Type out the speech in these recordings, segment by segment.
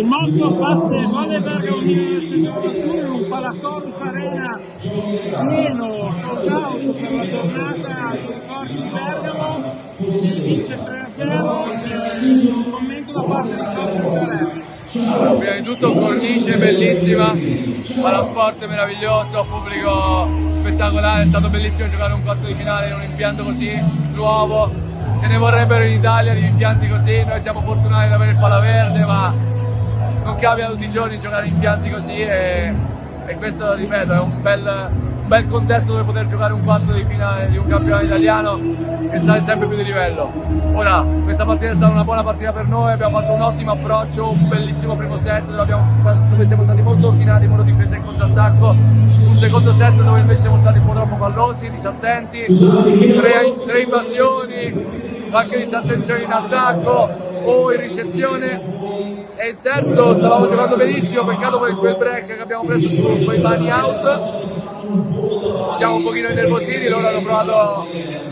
Mondo batte Vole Bergamo 1991 in un Palacorus Arena pieno, sold out per la giornata dei ricordi di Bergamo, vince 3-0, un commento da parte di Giorgio Zarelli. Prima di tutto cornice bellissima, palasport meraviglioso, pubblico spettacolare, è stato bellissimo giocare un quarto di finale in un impianto così nuovo, che ne vorrebbero in Italia di impianti così. Noi siamo fortunati ad avere il Palaverde, ma non capita tutti i giorni giocare in impianti così e questo, ripeto, è un bel contesto dove poter giocare un quarto di finale di un campionato italiano che sale sempre più di livello. Ora, questa partita è stata una buona partita per noi, abbiamo fatto un ottimo approccio, un bellissimo primo set dove siamo stati molto ordinati in modo difesa e contrattacco, un secondo set dove invece siamo stati un po' troppo pallosi, disattenti, tre invasioni, qualche disattenzione in attacco o in ricezione, e il terzo stavamo giocando benissimo, peccato per quel break che abbiamo preso su quei mani out, siamo un pochino innervositi, loro hanno provato,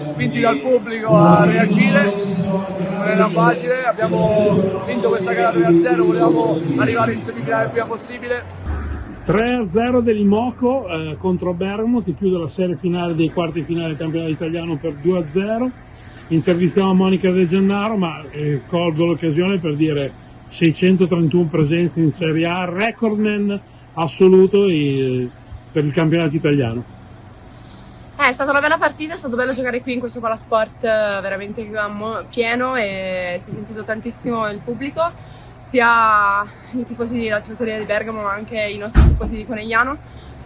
spinti dal pubblico, a reagire, non era facile, abbiamo vinto questa gara 3-0, volevamo arrivare in semifinale il prima possibile. 3-0 dell'Imoco contro Bergamo, che chiude la serie finale dei quarti di finale del campionato italiano per 2-0. Intervistiamo Monica De Gennaro, ma colgo l'occasione per dire 631 presenze in Serie A, recordman assoluto per il campionato italiano. È stata una bella partita, è stato bello giocare qui in questo Palasport veramente pieno e si è sentito tantissimo il pubblico, sia i tifosi della tifoseria di Bergamo ma anche i nostri tifosi di Conegliano,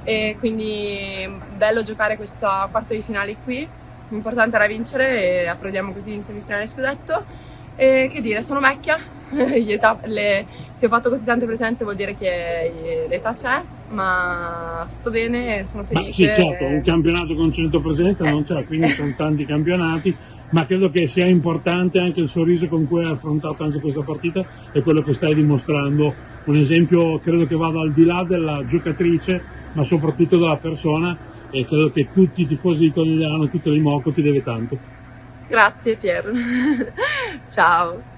e quindi bello giocare questo quarto di finale qui, l'importante era vincere e approdiamo così in semifinale scudetto. E che dire, sono vecchia, se ho fatto così tante presenze vuol dire che l'età c'è, ma sto bene e sono felice. Sì, certo, un campionato con 100 presenze non c'è, quindi sono tanti campionati, ma credo che sia importante anche il sorriso con cui hai affrontato anche questa partita e quello che stai dimostrando, un esempio credo che vada al di là della giocatrice, ma soprattutto della persona, e credo che tutti i tifosi di Conegliano, tutto l'Imoco ti deve tanto. Grazie Pier, ciao.